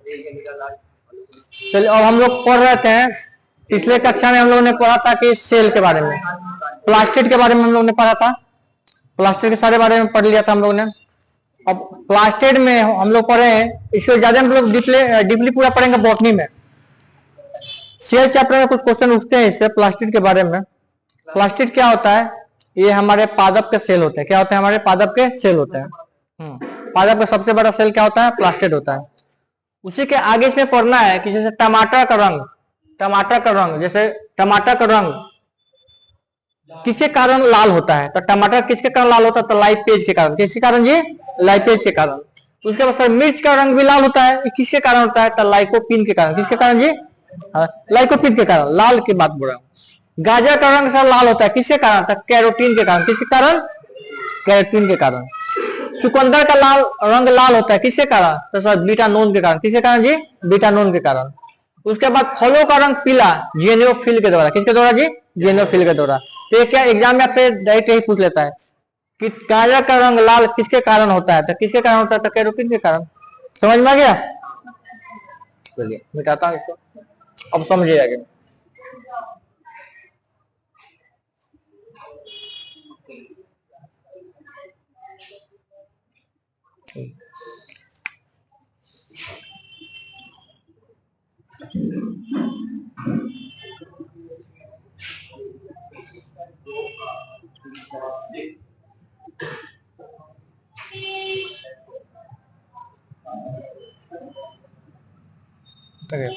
चलिए अब हम लोग पढ़ रहे थे, पिछले कक्षा में हम लोगों ने पढ़ा था कि सेल के बारे में, प्लास्टिड के बारे में हम लोगों ने पढ़ा था, प्लास्टिड के सारे बारे में पढ़ लिया था हम लोगों ने। अब प्लास्टिड में हम लोग पढ़े हैं, इसको ज्यादा हम लोग डीपली पूरा पढ़ेंगे बॉटनी में। सेल चैप्टर में कुछ क्वेश्चन उठते हैं इससे प्लास्टिड के बारे में। प्लास्टिड क्या होता है? ये हमारे पादप के सेल होते हैं। क्या होते हैं? हमारे पादप के सेल होते हैं। पादप का सबसे बड़ा सेल क्या होता है? प्लास्टिड होता है। उसी के आगे इसमें पढ़ना है कि जैसे टमाटर का रंग, जैसे टमाटर का रंग किसके कारण लाल होता है? तो टमाटर किसके कारण लाल होता है? तो लाइपेज के कारण। किसके कारण जी? लाइपेज के कारण। उसके बाद सर मिर्च का रंग भी लाल होता है, किसके कारण होता है? तो लाइकोपिन के कारण। किसके कारण जी? लाइकोपिन के कारण। लाल की बात बोल रहा हूं। गाजर का रंग सर लाल होता है, किसके कारण? तो कैरोटीन के कारण। किसके कारण? कैरोटीन के कारण। चुकंदर का रंग लाल होता है, किसके कारण? तो सर बीटानोन के कारण। किसके कारण जी? बीटानोन के कारण। उसके बाद फलों का रंग पीला जिएनोफिल के द्वारा। किसके द्वारा जी? जिएनोफिल के द्वारा। तो ये क्या एग्जाम में आपसे डायरेक्ट यही पूछ लेता है कि गाजर का रंग लाल किसके कारण होता है? तो किसके कारण होता है? तो कैरोटीन के कारण। समझ में आ गया? चलिए मिटाता हूं इसको, अब समझिएगा। Okay.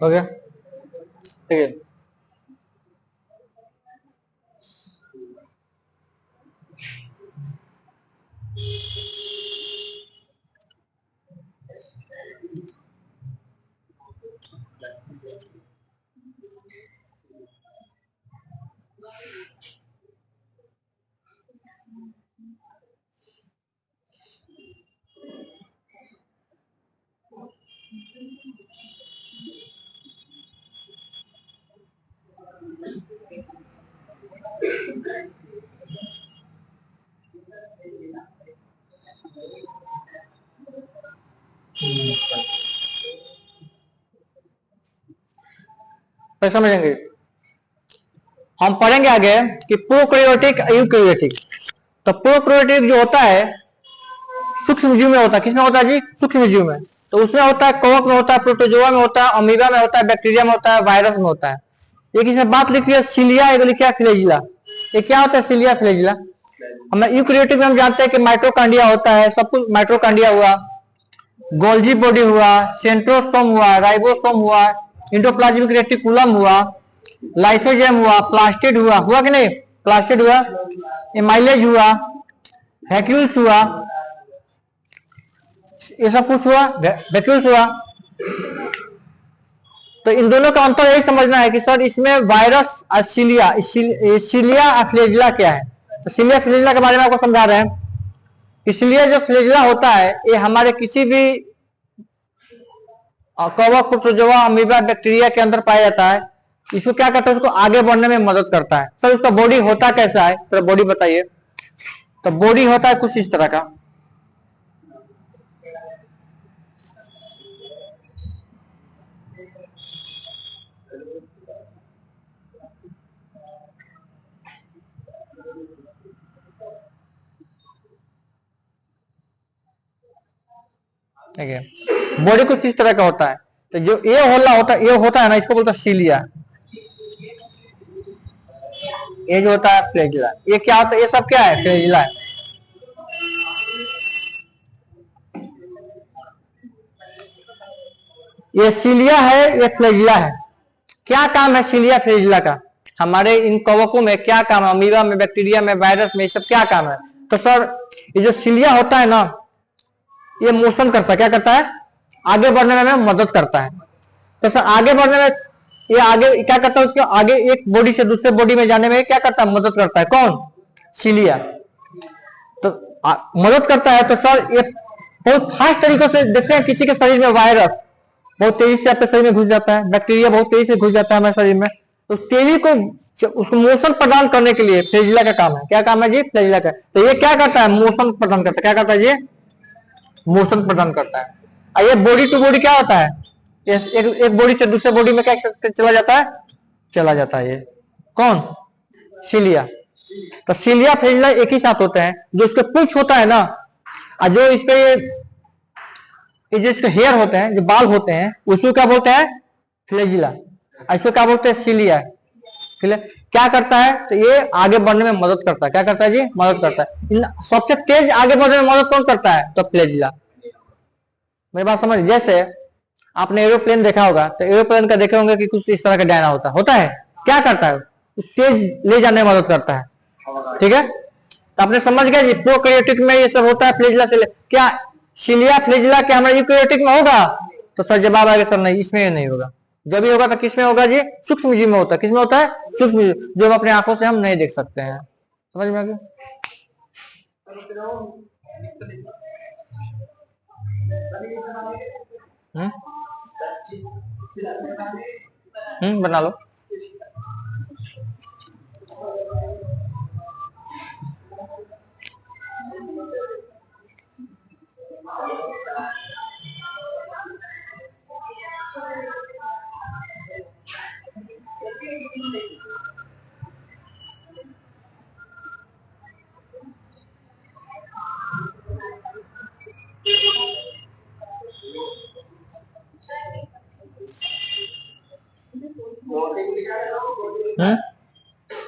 ओके ठीक है। तो समझेंगे, हम पढ़ेंगे आगे कि प्रोकैरियोटिक यूकैरियोटिक। तो प्रोकैरियोटिक जो होता है सूक्ष्म जीव में होता है। किसमें होता है जी? सूक्ष्म जीव में। तो उसमें होता है कवक में होता है, प्रोटोजोआ में होता है, अमीबा में होता है, बैक्टीरिया में होता है, वायरस में होता है। एक इसमें बात लिखी है सिलिया, एक लिखा है फ्लैजिला। ये क्या होता है सिलिया फ्लैजिला? हम यूकैरियोटिक में हम जानते हैं कि माइटोकॉन्ड्रिया होता है, सब कुछ माइटोकॉन्ड्रिया हुआ, गोल्जी बॉडी हुआ, सेंट्रोसोम हुआ, राइबोसोम हुआ, इंडोप्लाज्मिक रेटिकुलम हुआ, लाइसोजेम हुआ, प्लास्टिड हुआ कि नहीं? प्लास्टिड हुआ, एमाइलेज हुआ, वैक्यूल्स हुआ, ये सब कुछ हुआ, वैक्यूल्स हुआ। तो इन दोनों का अंतर यही समझना है कि सर इसमें वायरस और सिलिया फ्लैजिला क्या है? तो सिलिया फ्लैजिला के बारे में आपको समझा रहे हैं। इसलिए जो फ्लैजिला होता है ये हमारे किसी भी कवक, प्रोटोजोआ, अमीबा, बैक्टीरिया के अंदर पाया जाता है। इसको क्या करता है? उसको आगे बढ़ने में मदद करता है। सर उसका बॉडी होता कैसा है? तो बॉडी बताइए। तो बॉडी होता है कुछ इस तरह का। ठीक है, बॉडी कुछ इस तरह का होता है। तो जो ये होता है ना, इसको बोलता है सिलिया। ये जो होता है फ्लैजिला। ये क्या होता है, ये सब क्या है, फ्लैजिला है। ये सीलिया है, ये फ्लैजिला है। क्या काम है सीलिया फ्लैजिला का, हमारे इन कवकों में क्या काम है, अमीबा में, बैक्टीरिया में, वायरस में, ये सब क्या काम है। तो सर ये जो सीलिया होता है ना, ये मोशन करता है, क्या करता है, आगे बढ़ने में मदद करता है। तो सर आगे बढ़ने में ये आगे क्या करता है, उसके आगे एक बॉडी से दूसरे बॉडी में जाने में क्या करता है, मदद करता है। कौन, सीलिया। तो मदद करता है। तो सर ये बहुत फास्ट तरीकों से देखते हैं, किसी के शरीर में वायरस बहुत तेजी से आपके शरीर में घुस जाता है, बैक्टीरिया बहुत तेजी से घुस जाता है हमारे शरीर में, तो तेजी को उसको मोशन प्रदान करने के लिए फ्लैजिला का काम है। क्या काम है जी, फ्लैजिला का। तो ये क्या करता है, मोशन प्रदान करता है। क्या करता है ये, मोशन प्रदान करता है। और ये बॉडी टू बॉडी क्या होता है, एक बॉडी से दूसरे बॉडी में क्या चला जाता है, चला जाता है। ये कौन, सीलिया। तो सीलिया फ्लैजिला एक ही साथ होते हैं। जो उसके पूंछ होता है ना, और जो इस पे ये जो इसके हेयर होते हैं, जो बाल होते हैं, उसको क्या बोलते हैं, फ्लैजिला। इसको क्या बोलते हैं, सीलिया। क्या करता है, तो ये आगे बढ़ने में मदद करता है। क्या करता है जी, मदद करता है। सबसे तेज आगे बढ़ने में मदद कौन करता है, तो फ्लैजिला। मेरी बात समझ। जैसे आपने एरोप्लेन देखा होगा, तो एरोप्लेन का देखे होंगे कि कुछ इस तरह का डायना होता है। क्या करता है, तेज ले जाने में मदद करता है। ठीक है, तो आपने समझ गया जी, प्रोकैरियोटिक में ये सब होता है फ्लैजिला से। क्या सीलिया फ्लैजिला क्या हमारे यूकैरियोटिक में होगा, तो सर जवाब आएगा सर नहीं, इसमें नहीं होगा। जब भी होगा तो किस में होगा जी, सूक्ष्म जीव में होता है। किस में होता है, सूक्ष्म जीव, जो हम अपने आंखों से हम नहीं देख सकते हैं। समझ में आ गया। बना लो।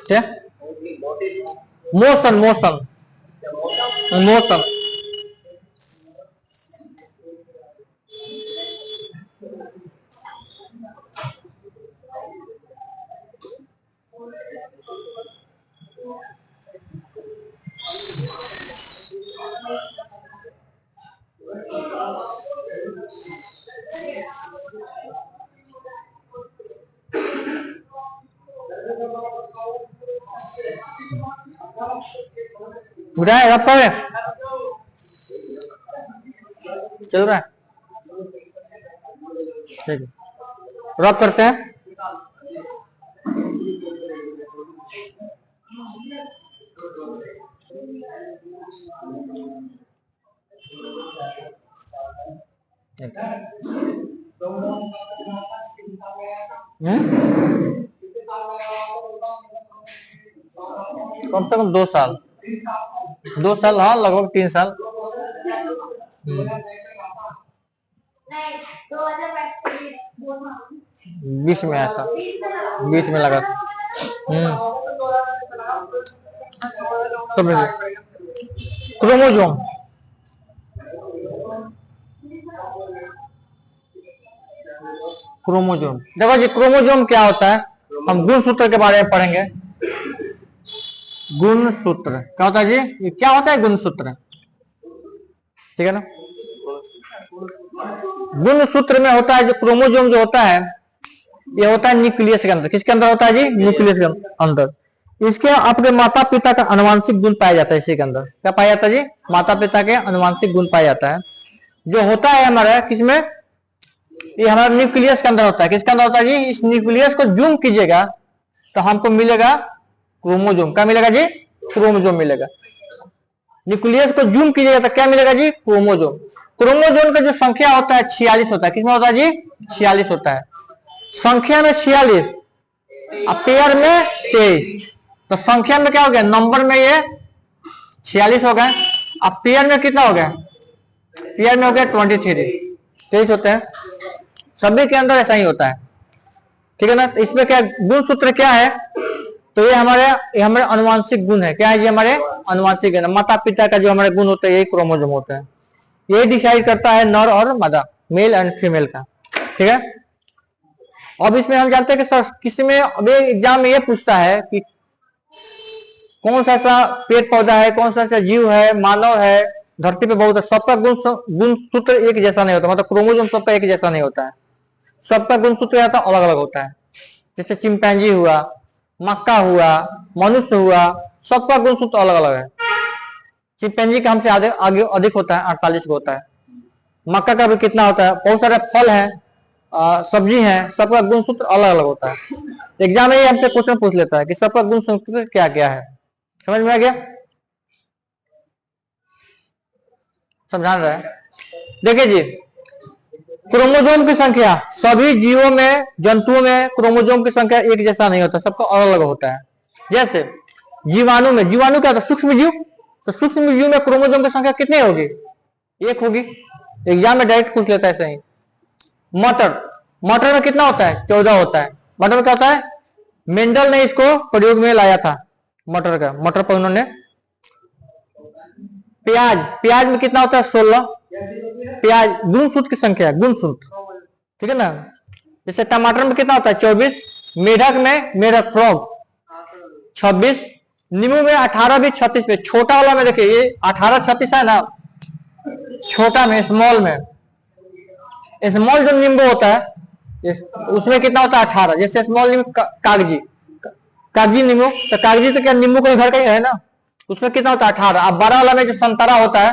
क्या, मोशन, मोशन, मोशन। बुझाए रब पर चल रहा है, ठीक है, रब करते हैं। कम से कम 2 साल, 2 साल, हाँ लगभग 3 साल। बीच में आया था, बीच में लगा था। क्रोमोजोम, क्रोमोजोम देखो जी, क्रोमोजोम क्या होता है, हम गुणसूत्र के बारे में पढ़ेंगे। गुणसूत्र क्या होता है जी, ये क्या होता है गुणसूत्र, ठीक है ना। गुणसूत्र में होता है जो क्रोमोजोम जो होता है, ये होता है न्यूक्लियस के अंदर। किसके अंदर होता है जी, न्यूक्लियस के अंदर। इसके अपने माता पिता का अनुवांशिक गुण पाया जाता है। इसी के अंदर क्या पाया जाता है जी, माता पिता के अनुवांशिक गुण पाया जाता है। जो होता है हमारा किसमें, ये हमारा न्यूक्लियस के अंदर होता है। किसके अंदर होता है जी, इस न्यूक्लियस को जूम कीजिएगा तो हमको मिलेगा क्रोमोजोम। क्या मिलेगा जी, क्रोमोजोम मिलेगा। न्यूक्लियस को जूम कीजिएगा तो क्या मिलेगा जी, क्रोमोजोम। क्रोमोजोम का जो संख्या होता है 46 होता है। किसमें होता है जी, 46 होता है। संख्या में 46, पेयर में 23। तो संख्या में क्या हो गया, नंबर में ये 46 हो गए। अब पेयर में कितना हो गया, पेयर में हो गया 23, 23 होते हैं। सभी के अंदर ऐसा ही होता है, ठीक है ना। तो इसमें क्या गुणसूत्र क्या है, तो ये हमारे अनुवांशिक गुण है। क्या है? ये हमारे अनुवांशिक है, माता पिता का जो हमारे गुण होते हैं, यही क्रोमोसोम होता है। ये डिसाइड करता है नर और मादा, मेल एंड फीमेल का। ठीक है। अब इसमें हम जानते हैं कि सर किसी में अभी एग्जाम में ये पूछता है कि कौन सा ऐसा पेड़ पौधा है, कौन सा ऐसा जीव है, मानव है, धरती पे बहुत है, सबका गुण सूत्र एक जैसा नहीं होता, मतलब क्रोमोसोम सबका एक जैसा नहीं होता है, सबका गुण सूत्र अलग अलग होता है। जैसे चिंपैंजी हुआ, मक्का हुआ, मनुष्य हुआ, सबका गुण सूत्र अलग अलग है। चिंपैंजी का हमसे आगे अधिक होता है, 48 का होता है। मक्का का भी कितना होता है, बहुत सारे फल है, सब्जी है, सबका गुण सूत्र अलग अलग होता है। एग्जाम में हमसे क्वेश्चन पूछ लेता है कि सबका गुण सूत्र क्या क्या है। समझ में आ गया? समझा रहा है? देखिए जी, क्रोमोसोम की संख्या सभी जीवों में, जंतुओं में क्रोमोसोम की संख्या एक जैसा नहीं होता, सबका अलग अलग होता है। जैसे जीवाणु में, जीवाणु क्या होता है? सूक्ष्म जीव। तो सूक्ष्म जीव में क्रोमोसोम की संख्या कितनी होगी? एक होगी। एग्जाम में डायरेक्ट पूछ लेता है सही। मटर में कितना होता है? 14 होता है। मटर में क्या होता है? मेंडल ने इसको प्रयोग में लाया था मटर का, मटर पर उन्होंने। प्याज में कितना होता है? 16। प्याज गुण सूत्र की संख्या, गुण सूत्र, ठीक है ना। जैसे टमाटर में कितना होता है? 24। मेढक फ्रॉग 26। नींबू में 18 भी 36 में, छोटा वाला में देखिए ये 18 36 है ना, छोटा में, स्मॉल में, स्मॉल जो नींबू होता है उसमें कितना होता है? 18। जैसे स्मॉल नींबू कागजी नींबू, तो कागजी तो क्या नींबू के घर का ही है ना, उसमें कितना होता है? 18। अब बड़ा वाला में जो संतरा होता है,